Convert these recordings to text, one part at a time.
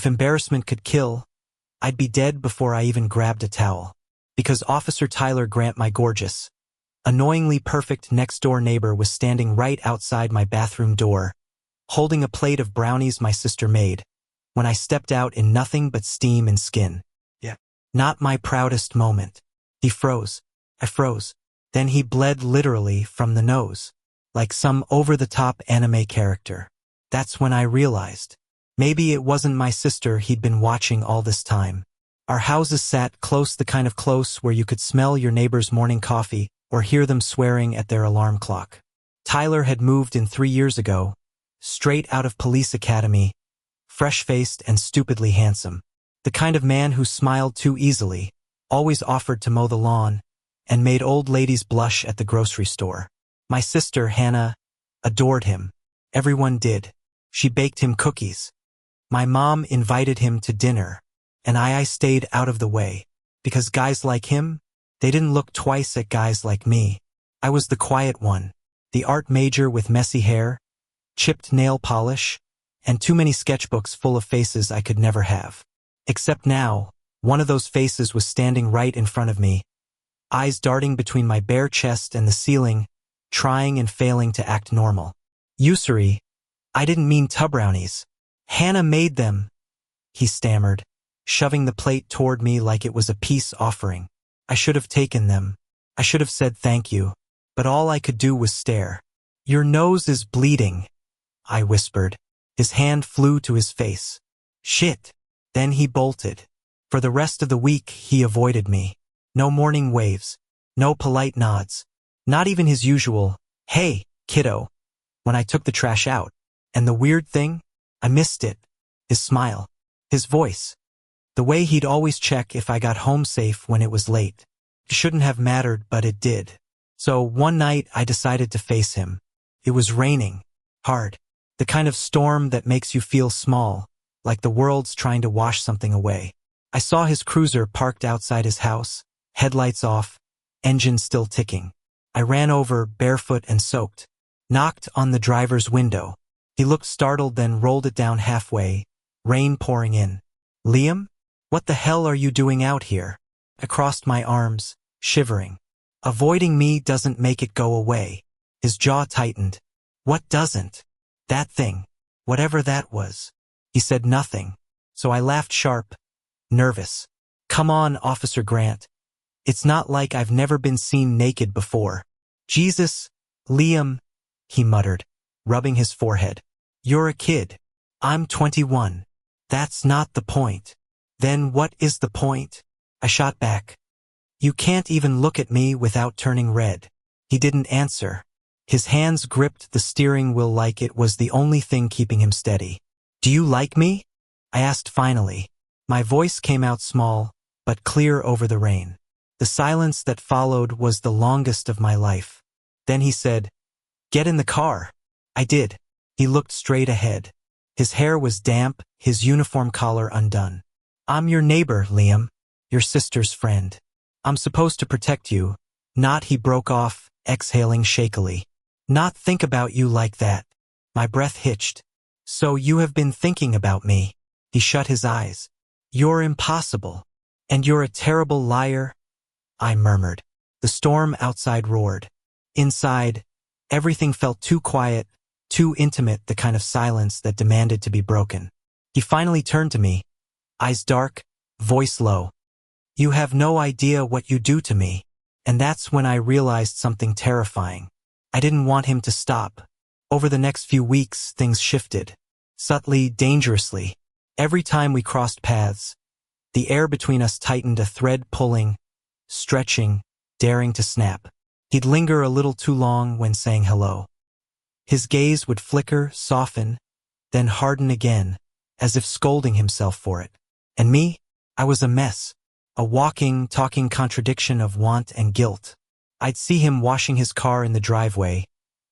If embarrassment could kill, I'd be dead before I even grabbed a towel. Because Officer Tyler Grant, my gorgeous, annoyingly perfect next-door neighbor, was standing right outside my bathroom door, holding a plate of brownies my sister made, when I stepped out in nothing but steam and skin. Yeah. Not my proudest moment. He froze. I froze. Then he bled literally from the nose, like some over-the-top anime character. That's when I realized. Maybe it wasn't my sister he'd been watching all this time. Our houses sat close, the kind of close where you could smell your neighbor's morning coffee or hear them swearing at their alarm clock. Tyler had moved in 3 years ago, straight out of police academy, fresh-faced and stupidly handsome. The kind of man who smiled too easily, always offered to mow the lawn, and made old ladies blush at the grocery store. My sister, Hannah, adored him. Everyone did. She baked him cookies. My mom invited him to dinner, and I stayed out of the way. Because guys like him, they didn't look twice at guys like me. I was the quiet one, the art major with messy hair, chipped nail polish, and too many sketchbooks full of faces I could never have. Except now, one of those faces was standing right in front of me, eyes darting between my bare chest and the ceiling, trying and failing to act normal. Usury, I didn't mean tub brownies. Hannah made them, he stammered, shoving the plate toward me like it was a peace offering. I should have taken them. I should have said thank you, but all I could do was stare. Your nose is bleeding, I whispered. His hand flew to his face. Shit. Then he bolted. For the rest of the week, he avoided me. No morning waves. No polite nods. Not even his usual, hey, kiddo, when I took the trash out. And the weird thing? I missed it. His smile. His voice. The way he'd always check if I got home safe when it was late. It shouldn't have mattered, but it did. So one night I decided to face him. It was raining. Hard. The kind of storm that makes you feel small, like the world's trying to wash something away. I saw his cruiser parked outside his house, headlights off, engine still ticking. I ran over, barefoot and soaked, knocked on the driver's window. He looked startled, then rolled it down halfway, rain pouring in. Liam? What the hell are you doing out here? I crossed my arms, shivering. Avoiding me doesn't make it go away. His jaw tightened. What doesn't? That thing. Whatever that was. He said nothing, so I laughed sharp, nervous. Come on, Officer Grant. It's not like I've never been seen naked before. Jesus, Liam, he muttered, rubbing his forehead. You're a kid. I'm 21. That's not the point. Then what is the point? I shot back. You can't even look at me without turning red. He didn't answer. His hands gripped the steering wheel like it was the only thing keeping him steady. Do you like me? I asked finally. My voice came out small, but clear over the rain. The silence that followed was the longest of my life. Then he said, Get in the car. I did. He looked straight ahead. His hair was damp, his uniform collar undone. I'm your neighbor, Liam. Your sister's friend. I'm supposed to protect you. Not, he broke off, exhaling shakily. Not think about you like that. My breath hitched. So you have been thinking about me. He shut his eyes. You're impossible. And you're a terrible liar, I murmured. The storm outside roared. Inside, everything felt too quiet, too intimate, the kind of silence that demanded to be broken. He finally turned to me, eyes dark, voice low. You have no idea what you do to me. And that's when I realized something terrifying. I didn't want him to stop. Over the next few weeks, things shifted. Subtly, dangerously. Every time we crossed paths, the air between us tightened, a thread pulling, stretching, daring to snap. He'd linger a little too long when saying hello. His gaze would flicker, soften, then harden again, as if scolding himself for it. And me? I was a mess. A walking, talking contradiction of want and guilt. I'd see him washing his car in the driveway,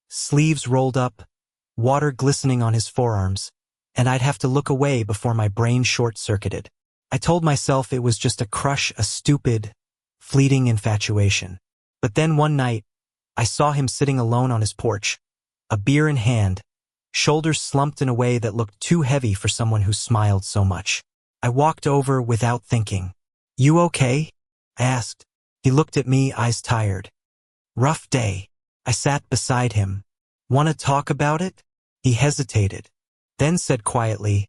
sleeves rolled up, water glistening on his forearms, and I'd have to look away before my brain short-circuited. I told myself it was just a crush, a stupid, fleeting infatuation. But then one night, I saw him sitting alone on his porch, a beer in hand, shoulders slumped in a way that looked too heavy for someone who smiled so much. I walked over without thinking. "You okay?" I asked. He looked at me, eyes tired. "Rough day." I sat beside him. "Wanna talk about it?" He hesitated, then said quietly,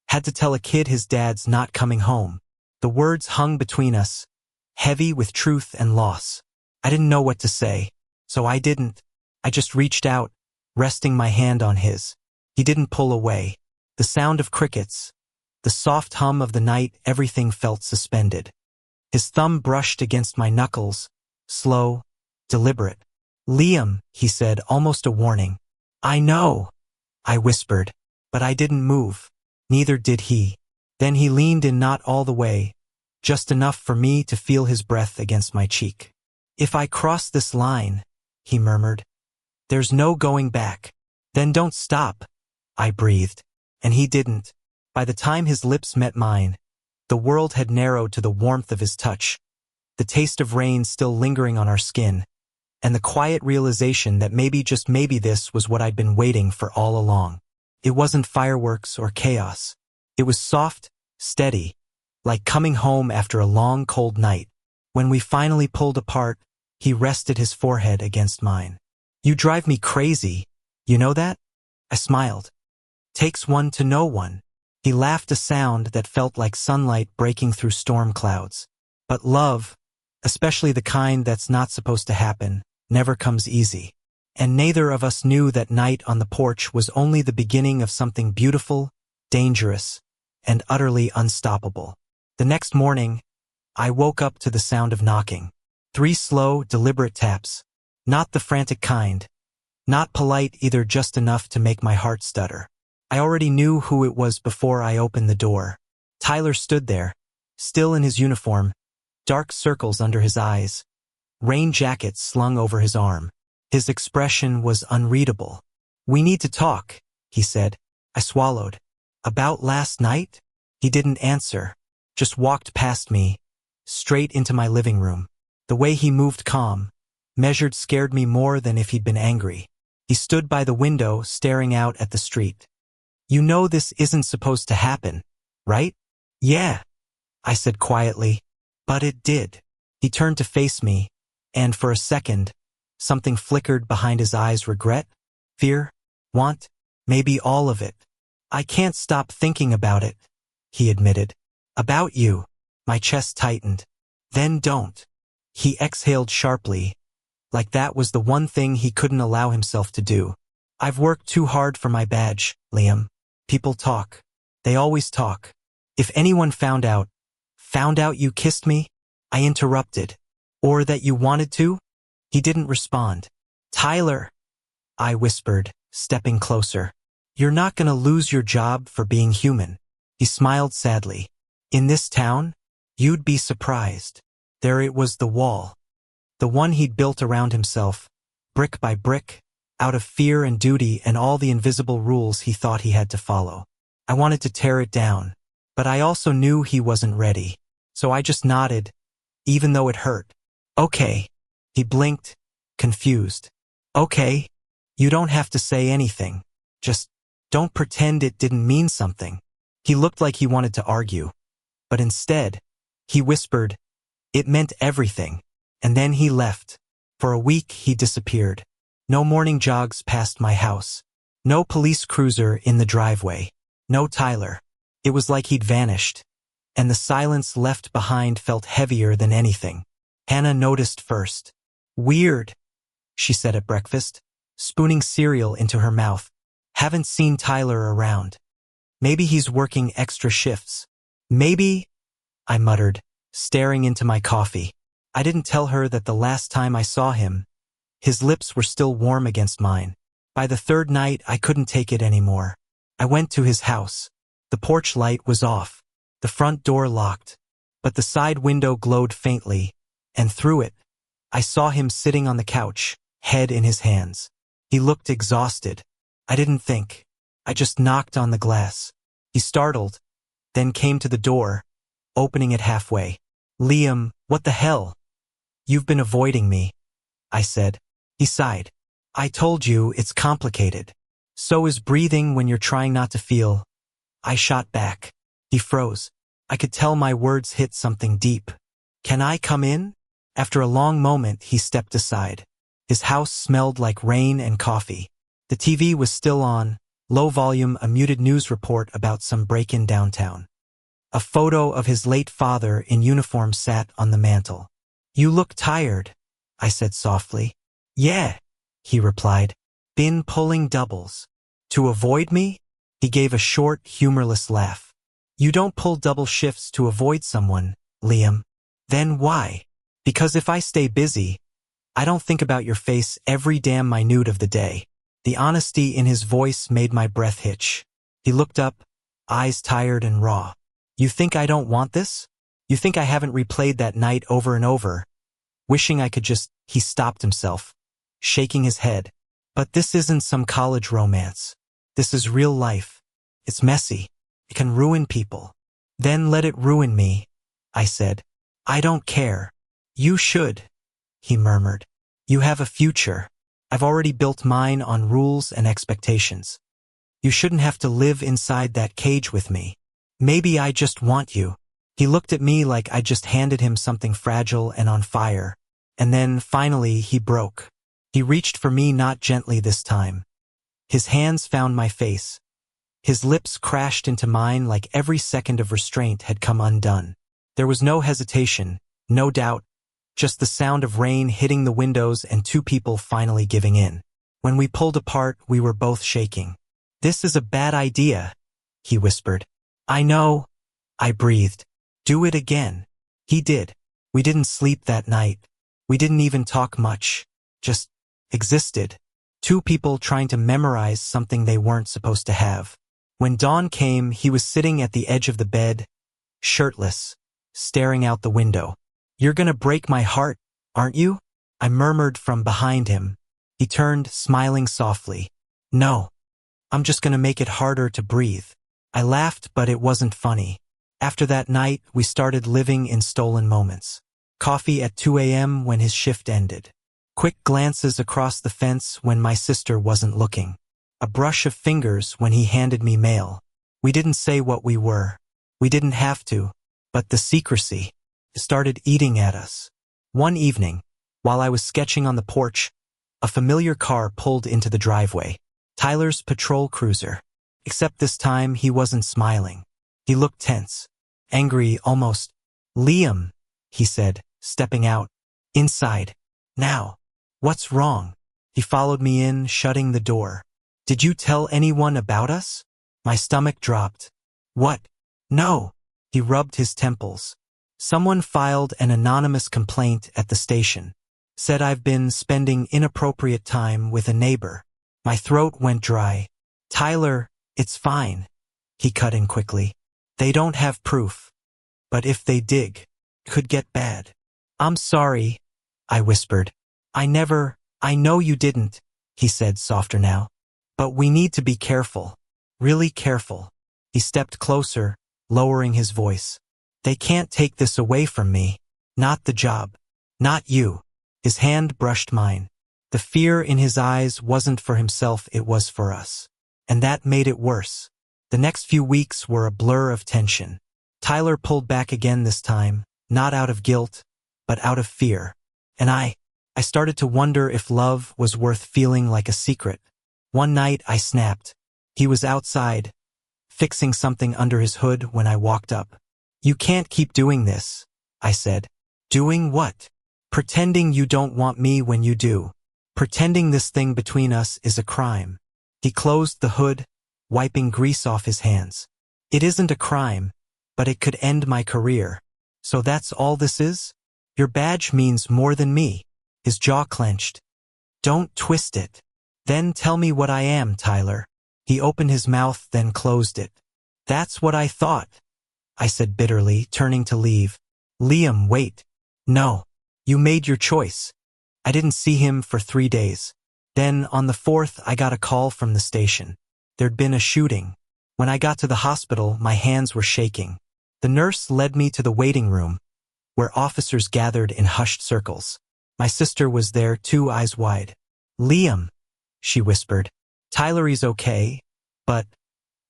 "Had to tell a kid his dad's not coming home." The words hung between us, heavy with truth and loss. I didn't know what to say, so I didn't. I just reached out, resting my hand on his. He didn't pull away. The sound of crickets, the soft hum of the night, everything felt suspended. His thumb brushed against my knuckles, slow, deliberate. "Liam," he said, almost a warning. "I know," I whispered, but I didn't move. Neither did he. Then he leaned in, not all the way, just enough for me to feel his breath against my cheek. "If I cross this line," he murmured, "there's no going back." "Then don't stop," I breathed. And he didn't. By the time his lips met mine, the world had narrowed to the warmth of his touch, the taste of rain still lingering on our skin, and the quiet realization that maybe, just maybe, this was what I'd been waiting for all along. It wasn't fireworks or chaos. It was soft, steady, like coming home after a long, cold night. When we finally pulled apart, he rested his forehead against mine. "You drive me crazy, you know that?" I smiled. "Takes one to know one." He laughed, a sound that felt like sunlight breaking through storm clouds. "But love, especially the kind that's not supposed to happen, never comes easy." And neither of us knew that night on the porch was only the beginning of something beautiful, dangerous, and utterly unstoppable. The next morning, I woke up to the sound of knocking. 3 slow, deliberate taps. Not the frantic kind. Not polite either, just enough to make my heart stutter. I already knew who it was before I opened the door. Tyler stood there, still in his uniform, dark circles under his eyes, rain jacket slung over his arm. His expression was unreadable. "We need to talk," he said. I swallowed. "About last night?" He didn't answer, just walked past me, straight into my living room. The way he moved, calm, measured, scared me more than if he'd been angry. He stood by the window, staring out at the street. "You know this isn't supposed to happen, right?" "Yeah," I said quietly. "But it did." He turned to face me, and for a second, something flickered behind his eyes. Regret? Fear? Want? Maybe all of it. "I can't stop thinking about it," he admitted. "About you." My chest tightened. "Then don't." He exhaled sharply, like that was the one thing he couldn't allow himself to do. "I've worked too hard for my badge, Liam. People talk. They always talk. If anyone found out you kissed me," I interrupted. "Or that you wanted to?" He didn't respond. "Tyler," I whispered, stepping closer. "You're not gonna lose your job for being human." He smiled sadly. "In this town, you'd be surprised." There it was, the wall. The one he'd built around himself, brick by brick, out of fear and duty and all the invisible rules he thought he had to follow. I wanted to tear it down, but I also knew he wasn't ready. So I just nodded, even though it hurt. "Okay." He blinked, confused. "Okay. You don't have to say anything. Just don't pretend it didn't mean something." He looked like he wanted to argue, but instead, he whispered, "It meant everything." And then he left. For a week he disappeared. No morning jogs past my house. No police cruiser in the driveway. No Tyler. It was like he'd vanished. And the silence left behind felt heavier than anything. Hannah noticed first. "Weird," she said at breakfast, spooning cereal into her mouth. "Haven't seen Tyler around. Maybe he's working extra shifts." "Maybe," I muttered, staring into my coffee. I didn't tell her that the last time I saw him, his lips were still warm against mine. By the 3rd night, I couldn't take it anymore. I went to his house. The porch light was off, the front door locked, but the side window glowed faintly, and through it, I saw him sitting on the couch, head in his hands. He looked exhausted. I didn't think. I just knocked on the glass. He startled, then came to the door, opening it halfway. "Liam, what the hell? You've been avoiding me," I said. He sighed. "I told you it's complicated." So is breathing when you're trying not to feel. I shot back. He froze. I could tell my words hit something deep. Can I come in? After a long moment, he stepped aside. His house smelled like rain and coffee. The TV was still on, low volume, a muted news report about some break-in downtown. A photo of his late father in uniform sat on the mantel. You look tired, I said softly. Yeah, he replied. Been pulling doubles. To avoid me? He gave a short, humorless laugh. You don't pull double shifts to avoid someone, Liam. Then why? Because if I stay busy, I don't think about your face every damn minute of the day. The honesty in his voice made my breath hitch. He looked up, eyes tired and raw. You think I don't want this? You think I haven't replayed that night over and over, wishing I could just— He stopped himself, shaking his head. But this isn't some college romance. This is real life. It's messy. It can ruin people. Then let it ruin me, I said. I don't care. You should, he murmured. You have a future. I've already built mine on rules and expectations. You shouldn't have to live inside that cage with me. Maybe I just want you. He looked at me like I just handed him something fragile and on fire. And then, finally, he broke. He reached for me, not gently this time. His hands found my face. His lips crashed into mine like every second of restraint had come undone. There was no hesitation, no doubt, just the sound of rain hitting the windows and two people finally giving in. When we pulled apart, we were both shaking. This is a bad idea, he whispered. I know, I breathed. Do it again. He did. We didn't sleep that night. We didn't even talk much. Just existed. Two people trying to memorize something they weren't supposed to have. When dawn came, he was sitting at the edge of the bed, shirtless, staring out the window. You're gonna break my heart, aren't you? I murmured from behind him. He turned, smiling softly. No. I'm just gonna make it harder to breathe. I laughed, but it wasn't funny. After that night, we started living in stolen moments. Coffee at 2 a.m. when his shift ended. Quick glances across the fence when my sister wasn't looking. A brush of fingers when he handed me mail. We didn't say what we were. We didn't have to. But the secrecy started eating at us. One evening, while I was sketching on the porch, a familiar car pulled into the driveway. Tyler's patrol cruiser. Except this time he wasn't smiling. He looked tense. Angry, almost. Liam, he said, stepping out. Inside. Now. What's wrong? He followed me in, shutting the door. Did you tell anyone about us? My stomach dropped. What? No. He rubbed his temples. Someone filed an anonymous complaint at the station. Said I've been spending inappropriate time with a neighbor. My throat went dry. Tyler, it's fine. He cut in quickly. They don't have proof. But if they dig, it could get bad. I'm sorry, I whispered. I know you didn't, he said, softer now. But we need to be careful. Really careful. He stepped closer, lowering his voice. They can't take this away from me. Not the job. Not you. His hand brushed mine. The fear in his eyes wasn't for himself, it was for us. And that made it worse. The next few weeks were a blur of tension. Tyler pulled back again this time, not out of guilt, but out of fear. And I started to wonder if love was worth feeling like a secret. One night I snapped. He was outside, fixing something under his hood when I walked up. You can't keep doing this, I said. Doing what? Pretending you don't want me when you do. Pretending this thing between us is a crime. He closed the hood, wiping grease off his hands. It isn't a crime, but it could end my career. So that's all this is? Your badge means more than me. His jaw clenched. Don't twist it. Then tell me what I am, Tyler. He opened his mouth, then closed it. That's what I thought, I said bitterly, turning to leave. Liam, wait. No. You made your choice. I didn't see him for 3 days. Then, on the 4th, I got a call from the station. There'd been a shooting. When I got to the hospital, my hands were shaking. The nurse led me to the waiting room, where officers gathered in hushed circles. My sister was there, too, eyes wide. Liam, she whispered. Tyler's okay, but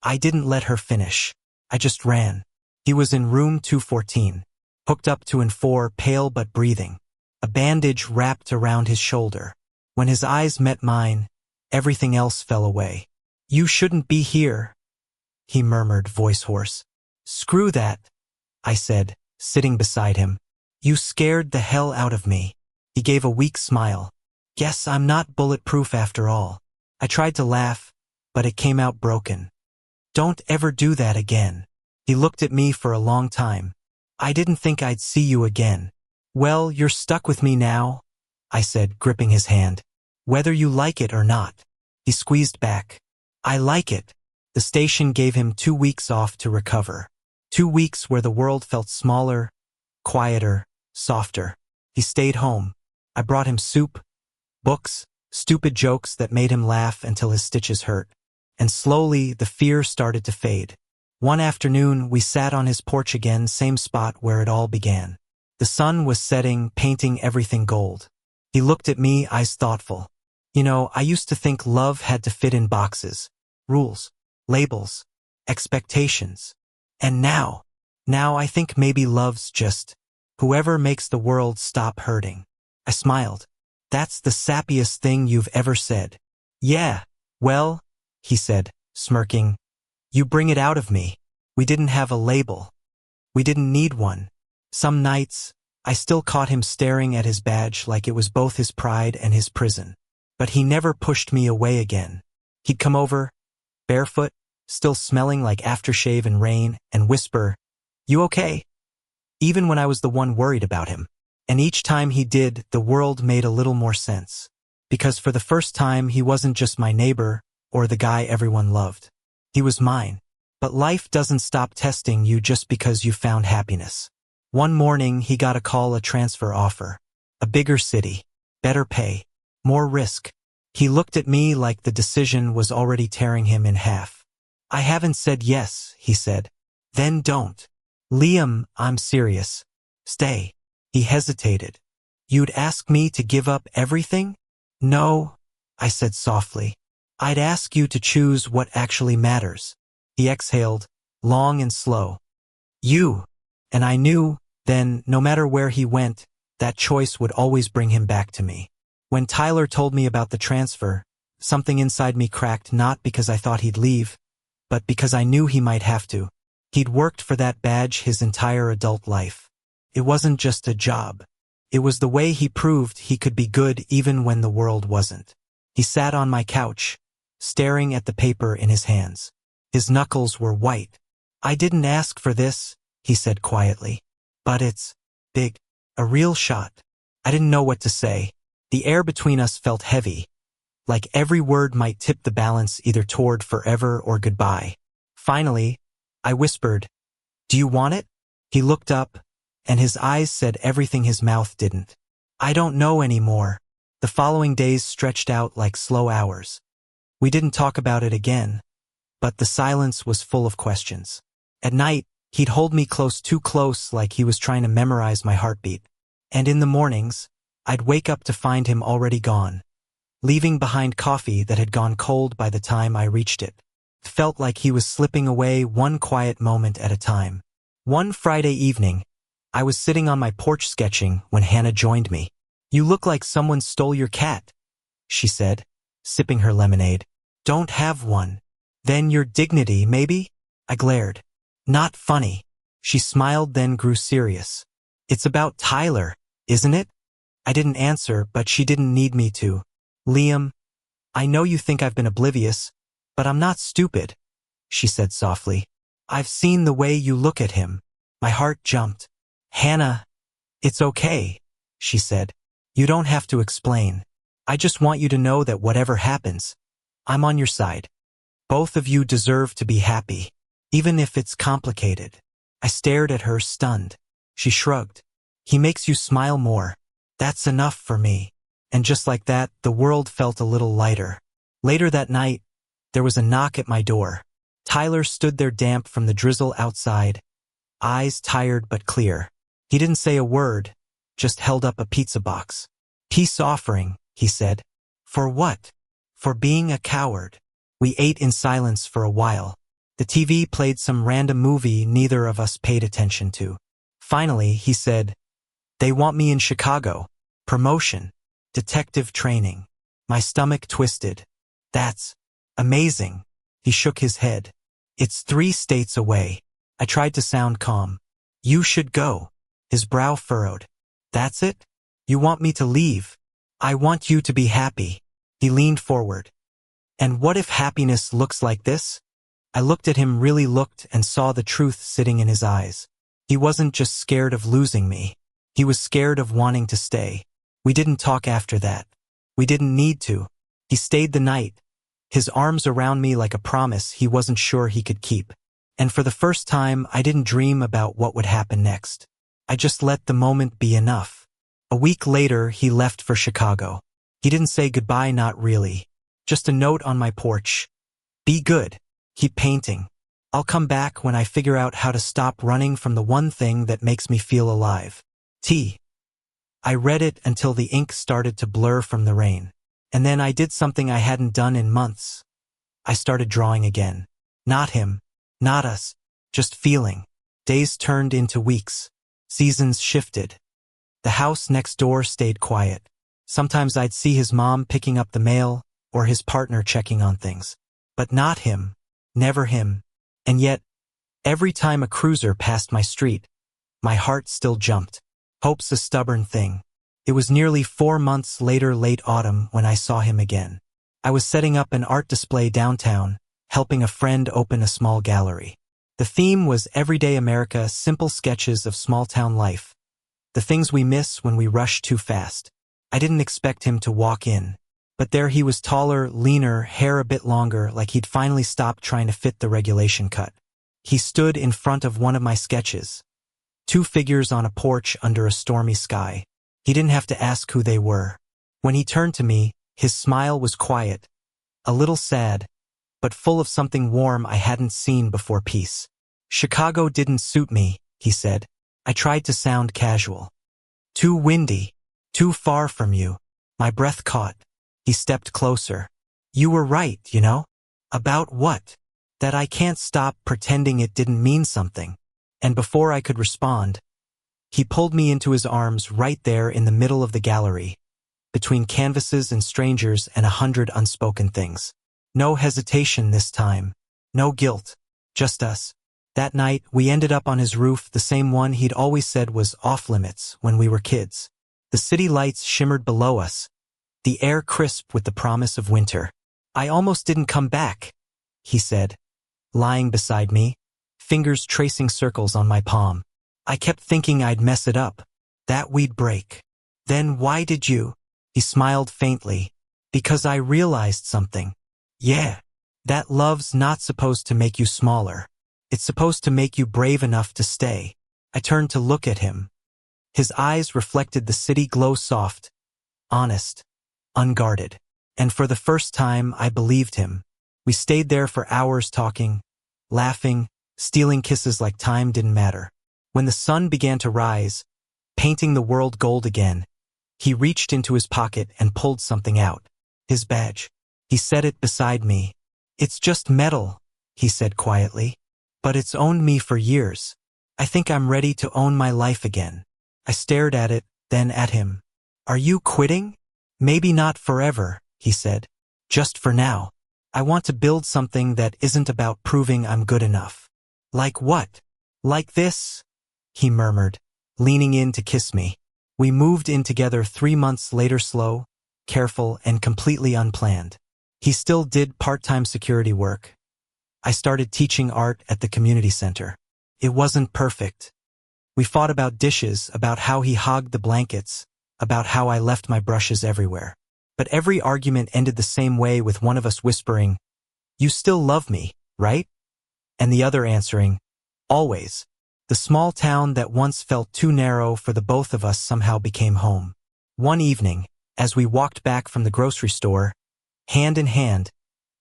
I didn't let her finish. I just ran. He was in room 214, hooked up to N4, pale but breathing, a bandage wrapped around his shoulder. When his eyes met mine, everything else fell away. You shouldn't be here, he murmured, voice hoarse. Screw that, I said, sitting beside him. You scared the hell out of me. He gave a weak smile. Guess I'm not bulletproof after all. I tried to laugh, but it came out broken. Don't ever do that again. He looked at me for a long time. I didn't think I'd see you again. Well, you're stuck with me now, I said, gripping his hand. Whether you like it or not. He squeezed back. I like it. The station gave him 2 weeks off to recover. 2 weeks where the world felt smaller, quieter, softer. He stayed home. I brought him soup, books, stupid jokes that made him laugh until his stitches hurt. And slowly, the fear started to fade. One afternoon, we sat on his porch again, same spot where it all began. The sun was setting, painting everything gold. He looked at me, eyes thoughtful. You know, I used to think love had to fit in boxes, rules, labels, expectations. And now I think maybe love's just whoever makes the world stop hurting. I smiled. That's the sappiest thing you've ever said. Yeah, well, he said, smirking. You bring it out of me. We didn't have a label. We didn't need one. Some nights, I still caught him staring at his badge like it was both his pride and his prison. But he never pushed me away again. He'd come over, barefoot, still smelling like aftershave and rain, and whisper, You okay? Even when I was the one worried about him. And each time he did, the world made a little more sense. Because for the first time, he wasn't just my neighbor or the guy everyone loved. He was mine. But life doesn't stop testing you just because you found happiness. One morning, he got a transfer offer. A bigger city, better pay, more risk. He looked at me like the decision was already tearing him in half. I haven't said yes, he said. Then don't. Liam, I'm serious. Stay. He hesitated. You'd ask me to give up everything? No, I said softly. I'd ask you to choose what actually matters. He exhaled, long and slow. You. And I knew, then, no matter where he went, that choice would always bring him back to me. When Tyler told me about the transfer, something inside me cracked, not because I thought he'd leave, but because I knew he might have to. He'd worked for that badge his entire adult life. It wasn't just a job. It was the way he proved he could be good even when the world wasn't. He sat on my couch, staring at the paper in his hands. His knuckles were white. I didn't ask for this, he said quietly. But it's big. A real shot. I didn't know what to say. The air between us felt heavy, like every word might tip the balance either toward forever or goodbye. Finally, I whispered, Do you want it? He looked up, and his eyes said everything his mouth didn't. I don't know anymore. The following days stretched out like slow hours. We didn't talk about it again, but the silence was full of questions. At night, he'd hold me close, too close, like he was trying to memorize my heartbeat. And in the mornings, I'd wake up to find him already gone, leaving behind coffee that had gone cold by the time I reached it. It felt like he was slipping away one quiet moment at a time. One Friday evening, I was sitting on my porch sketching when Hannah joined me. You look like someone stole your cat, she said, sipping her lemonade. Don't have one. Then your dignity, maybe? I glared. Not funny. She smiled, then grew serious. It's about Tyler, isn't it? I didn't answer, but she didn't need me to. Liam, I know you think I've been oblivious, but I'm not stupid, she said softly. I've seen the way you look at him. My heart jumped. Hannah, it's okay, she said. You don't have to explain. I just want you to know that whatever happens, I'm on your side. Both of you deserve to be happy, even if it's complicated. I stared at her, stunned. She shrugged. He makes you smile more. That's enough for me. And just like that, the world felt a little lighter. Later that night, there was a knock at my door. Tyler stood there, damp from the drizzle outside, eyes tired but clear. He didn't say a word, just held up a pizza box. Peace offering, he said. For what? For being a coward. We ate in silence for a while. The TV played some random movie neither of us paid attention to. Finally, he said, "They want me in Chicago. Promotion. Detective training." My stomach twisted. "That's amazing." He shook his head. "It's 3 states away." I tried to sound calm. "You should go." His brow furrowed. "That's it? You want me to leave?" "I want you to be happy." He leaned forward. "And what if happiness looks like this?" I looked at him, really looked, and saw the truth sitting in his eyes. He wasn't just scared of losing me. He was scared of wanting to stay. We didn't talk after that. We didn't need to. He stayed the night, his arms around me like a promise he wasn't sure he could keep. And for the first time, I didn't dream about what would happen next. I just let the moment be enough. A week later, he left for Chicago. He didn't say goodbye, not really. Just a note on my porch. "Be good. Keep painting. I'll come back when I figure out how to stop running from the one thing that makes me feel alive. T." I read it until the ink started to blur from the rain. And then I did something I hadn't done in months. I started drawing again. Not him. Not us. Just feeling. Days turned into weeks. Seasons shifted. The house next door stayed quiet. Sometimes I'd see his mom picking up the mail, or his partner checking on things. But not him. Never him. And yet, every time a cruiser passed my street, my heart still jumped. Hope's a stubborn thing. It was nearly 4 months later, late autumn, when I saw him again. I was setting up an art display downtown, helping a friend open a small gallery. The theme was everyday America, simple sketches of small-town life. The things we miss when we rush too fast. I didn't expect him to walk in. But there he was, taller, leaner, hair a bit longer, like he'd finally stopped trying to fit the regulation cut. He stood in front of one of my sketches. 2 figures on a porch under a stormy sky. He didn't have to ask who they were. When he turned to me, his smile was quiet, a little sad, but full of something warm I hadn't seen before. "Peace. Chicago didn't suit me," he said. I tried to sound casual. "Too windy. Too far from you." My breath caught. He stepped closer. "You were right, you know?" "About what?" "That I can't stop pretending it didn't mean something." And before I could respond, he pulled me into his arms right there in the middle of the gallery, between canvases and strangers and 100 unspoken things. No hesitation this time. No guilt. Just us. That night, we ended up on his roof, the same one he'd always said was off-limits when we were kids. The city lights shimmered below us, the air crisp with the promise of winter. "I almost didn't come back," he said, lying beside me, fingers tracing circles on my palm. "I kept thinking I'd mess it up, that we'd break." "Then why did you?" He smiled faintly. "Because I realized something. Yeah, that love's not supposed to make you smaller. It's supposed to make you brave enough to stay." I turned to look at him. His eyes reflected the city glow, soft, honest, unguarded. And for the first time, I believed him. We stayed there for hours talking, laughing, stealing kisses like time didn't matter. When the sun began to rise, painting the world gold again, he reached into his pocket and pulled something out. His badge. He set it beside me. "It's just metal," he said quietly. "But it's owned me for years. I think I'm ready to own my life again." I stared at it, then at him. "Are you quitting?" "Maybe not forever," he said. "Just for now. I want to build something that isn't about proving I'm good enough." "Like what?" "Like this," he murmured, leaning in to kiss me. We moved in together 3 months later, slow, careful, and completely unplanned. He still did part-time security work. I started teaching art at the community center. It wasn't perfect. We fought about dishes, about how he hogged the blankets, about how I left my brushes everywhere. But every argument ended the same way, with one of us whispering, "You still love me, right?" And the other answering, "Always." The small town that once felt too narrow for the both of us somehow became home. One evening, as we walked back from the grocery store, hand in hand,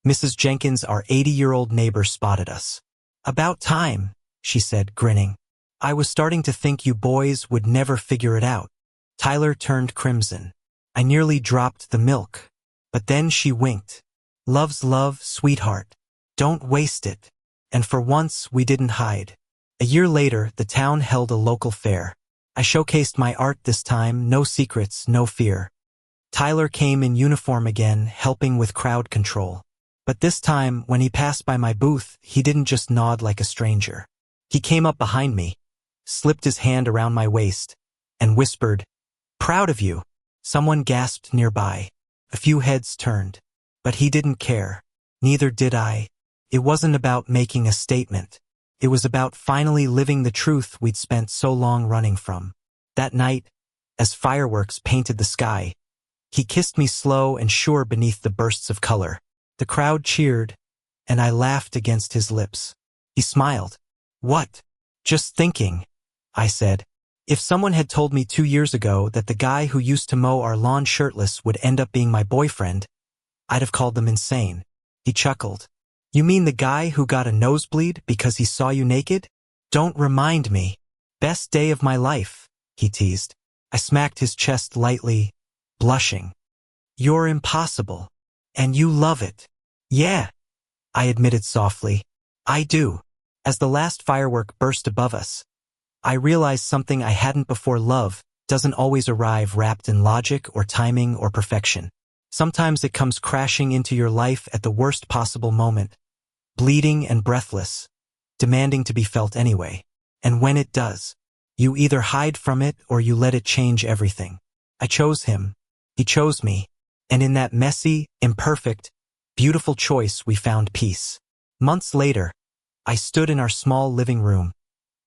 Mrs. Jenkins, our 80-year-old neighbor, spotted us. "About time," she said, grinning. "I was starting to think you boys would never figure it out." Tyler turned crimson. I nearly dropped the milk. But then she winked. Love's love, sweetheart. Don't waste it. And for once, we didn't hide. A year later, the town held a local fair. I showcased my art this time, no secrets, no fear. Tyler came in uniform again, helping with crowd control. But this time, when he passed by my booth, he didn't just nod like a stranger. He came up behind me, slipped his hand around my waist, and whispered, "Proud of you." Someone gasped nearby. A few heads turned. But he didn't care. Neither did I. It wasn't about making a statement. It was about finally living the truth we'd spent so long running from. That night, as fireworks painted the sky, he kissed me slow and sure beneath the bursts of color. The crowd cheered, and I laughed against his lips. He smiled. "What?" "Just thinking," I said. If someone had told me 2 years ago that the guy who used to mow our lawn shirtless would end up being my boyfriend, I'd have called them insane. He chuckled. "You mean the guy who got a nosebleed because he saw you naked?" "Don't remind me." "Best day of my life," he teased. I smacked his chest lightly, blushing. "You're impossible. And you love it." "Yeah," I admitted softly. "I do." As the last firework burst above us, I realized something I hadn't before. Love doesn't always arrive wrapped in logic or timing or perfection. Sometimes it comes crashing into your life at the worst possible moment, bleeding and breathless, demanding to be felt anyway. And when it does, you either hide from it or you let it change everything. I chose him. He chose me. And in that messy, imperfect, beautiful choice, we found peace. Months later, I stood in our small living room,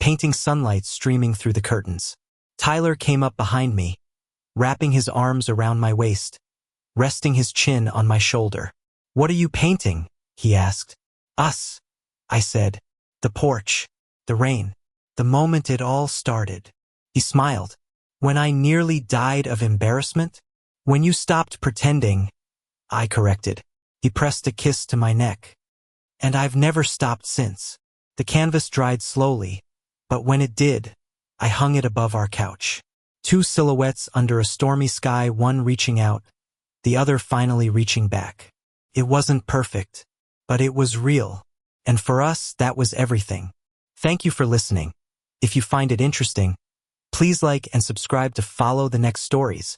painting sunlight streaming through the curtains. Tyler came up behind me, wrapping his arms around my waist, resting his chin on my shoulder. "What are you painting?" he asked. "Us," I said. "The porch, the rain, the moment it all started." He smiled. "When I nearly died of embarrassment?" "When you stopped pretending," I corrected. He pressed a kiss to my neck. "And I've never stopped since." The canvas dried slowly, but when it did, I hung it above our couch. 2 silhouettes under a stormy sky, one reaching out, the other finally reaching back. It wasn't perfect, but it was real. And for us, that was everything. Thank you for listening. If you find it interesting, please like and subscribe to follow the next stories.